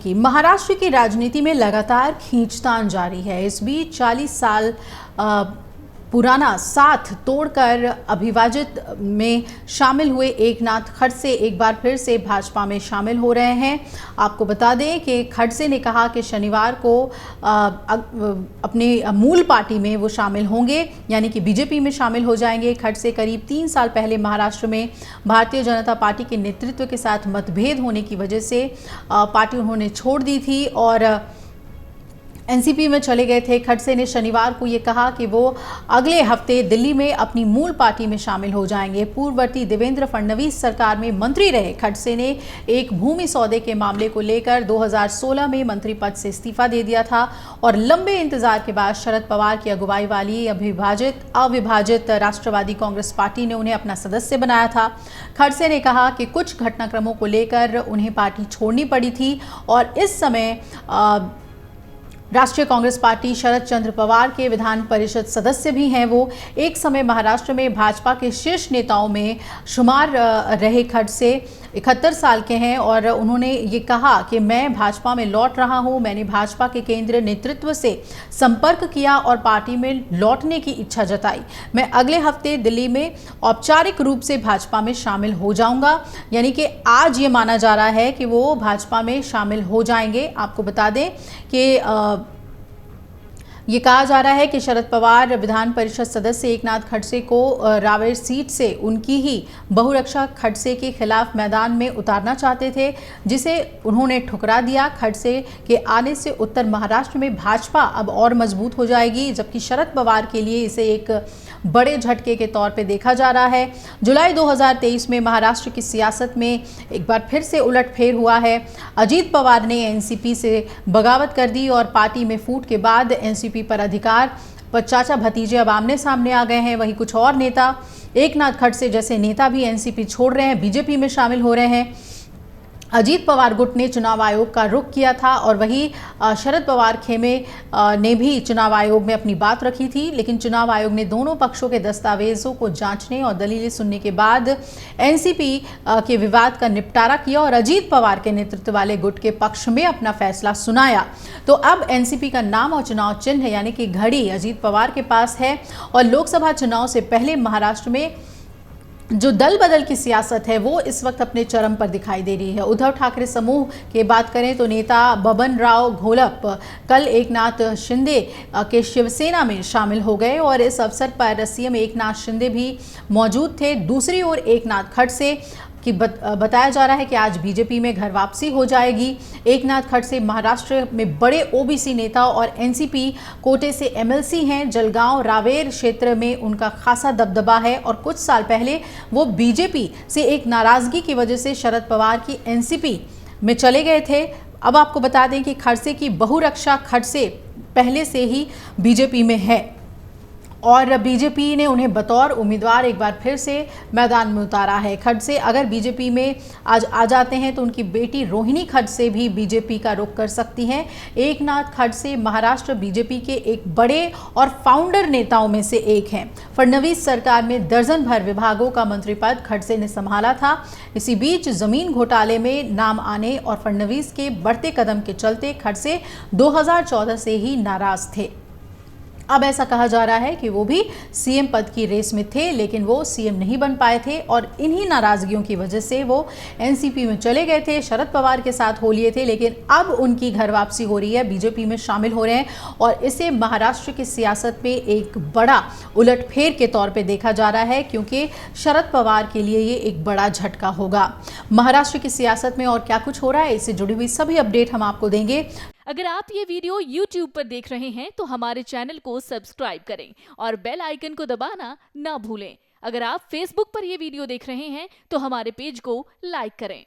कि महाराष्ट्र की राजनीति में लगातार खींचतान जारी है। इस बीच 40 साल पुराना साथ तोड़कर अविभाजित में शामिल हुए एकनाथ खड़से एक बार फिर से भाजपा में शामिल हो रहे हैं। आपको बता दें कि खड़से ने कहा कि शनिवार को अपने मूल पार्टी में वो शामिल होंगे, यानी कि बीजेपी में शामिल हो जाएंगे। खड़से करीब 3 साल पहले महाराष्ट्र में भारतीय जनता पार्टी के नेतृत्व के साथ मतभेद होने की वजह से पार्टी उन्होंने छोड़ दी थी और एनसीपी में चले गए थे। खड़से ने शनिवार को ये कहा कि वो अगले हफ्ते दिल्ली में अपनी मूल पार्टी में शामिल हो जाएंगे। पूर्ववर्ती देवेंद्र फडणवीस सरकार में मंत्री रहे खड़से ने एक भूमि सौदे के मामले को लेकर 2016 में मंत्री पद से इस्तीफा दे दिया था और लंबे इंतजार के बाद शरद पवार की अगुवाई वाली अविभाजित राष्ट्रवादी कांग्रेस पार्टी ने उन्हें अपना सदस्य बनाया था। खड़से ने कहा कि कुछ घटनाक्रमों को लेकर उन्हें पार्टी छोड़नी पड़ी थी और इस समय राष्ट्रीय कांग्रेस पार्टी शरद चंद्र पवार के विधान परिषद सदस्य भी हैं। वो एक समय महाराष्ट्र में भाजपा के शीर्ष नेताओं में शुमार रहे। खड़से 71 साल के हैं और उन्होंने ये कहा कि मैं भाजपा में लौट रहा हूं। मैंने भाजपा के केंद्रीय नेतृत्व से संपर्क किया और पार्टी में लौटने की इच्छा जताई। मैं अगले हफ्ते दिल्ली में औपचारिक रूप से भाजपा में शामिल हो जाऊंगा, यानी कि आज ये माना जा रहा है कि वो भाजपा में शामिल हो जाएंगे। आपको बता दें कि ये कहा जा रहा है कि शरद पवार विधान परिषद सदस्य एकनाथ खड़से को रावेर सीट से उनकी ही बहुरक्षा खड़से के खिलाफ मैदान में उतारना चाहते थे, जिसे उन्होंने ठुकरा दिया। खड़से के आने से उत्तर महाराष्ट्र में भाजपा अब और मजबूत हो जाएगी, जबकि शरद पवार के लिए इसे एक बड़े झटके के तौर पे देखा जा रहा है। जुलाई 2023 में महाराष्ट्र की सियासत में एक बार फिर से उलटफेर हुआ है। अजीत पवार ने एनसीपी से बगावत कर दी और पार्टी में फूट के बाद एनसीपी पर अधिकार पर चाचा भतीजे अब आमने सामने आ गए हैं। वहीं कुछ और नेता एकनाथ खड़से जैसे नेता भी एनसीपी छोड़ रहे हैं, बीजेपी में शामिल हो रहे हैं। अजीत पवार गुट ने चुनाव आयोग का रुख किया था और वही शरद पवार खेमे ने भी चुनाव आयोग में अपनी बात रखी थी, लेकिन चुनाव आयोग ने दोनों पक्षों के दस्तावेजों को जांचने और दलीलें सुनने के बाद एनसीपी के विवाद का निपटारा किया और अजीत पवार के नेतृत्व वाले गुट के पक्ष में अपना फैसला सुनाया। तो अब एनसीपी का नाम और चुनाव चिन्ह यानी कि घड़ी अजीत पवार के पास है और लोकसभा चुनाव से पहले महाराष्ट्र में जो दल बदल की सियासत है वो इस वक्त अपने चरम पर दिखाई दे रही है। उद्धव ठाकरे समूह की बात करें तो नेता बबन राव घोलप कल एकनाथ शिंदे के शिवसेना में शामिल हो गए और इस अवसर पर सीएम एकनाथ शिंदे भी मौजूद थे। दूसरी ओर एकनाथ खड़से कि बताया जा रहा है कि आज बीजेपी में घर वापसी हो जाएगी। एकनाथ खड़से महाराष्ट्र में बड़े ओबीसी नेता और एनसीपी कोटे से एमएलसी हैं। जलगांव रावेर क्षेत्र में उनका खासा दबदबा है और कुछ साल पहले वो बीजेपी से एक नाराजगी की वजह से शरद पवार की एनसीपी में चले गए थे। अब आपको बता दें कि खड़से की बहुरक्षा खड़से पहले से ही बीजेपी में है और बीजेपी ने उन्हें बतौर उम्मीदवार एक बार फिर से मैदान में उतारा है। खड़से अगर बीजेपी में आज आ जाते हैं तो उनकी बेटी रोहिणी खड़से भी बीजेपी का रुख कर सकती हैं। एकनाथ खड़से महाराष्ट्र बीजेपी के एक बड़े और फाउंडर नेताओं में से एक हैं। फडणवीस सरकार में दर्जन भर विभागों का मंत्री पद खड़से ने संभाला था। इसी बीच जमीन घोटाले में नाम आने और फडणवीस के बढ़ते कदम के चलते खड़से 2014 से ही नाराज थे। अब ऐसा कहा जा रहा है कि वो भी सीएम पद की रेस में थे, लेकिन वो सीएम नहीं बन पाए थे और इन्हीं नाराजगियों की वजह से वो एनसीपी में चले गए थे, शरद पवार के साथ हो लिए थे, लेकिन अब उनकी घर वापसी हो रही है, बीजेपी में शामिल हो रहे हैं और इसे महाराष्ट्र की सियासत में एक बड़ा उलटफेर के तौर पे देखा जा रहा है, क्योंकि शरद पवार के लिए ये एक बड़ा झटका होगा। महाराष्ट्र की सियासत में और क्या कुछ हो रहा है, इससे जुड़ी हुई सभी अपडेट हम आपको देंगे। अगर आप ये वीडियो YouTube पर देख रहे हैं तो हमारे चैनल को सब्सक्राइब करें और बेल आइकन को दबाना ना भूलें। अगर आप Facebook पर ये वीडियो देख रहे हैं तो हमारे पेज को लाइक करें।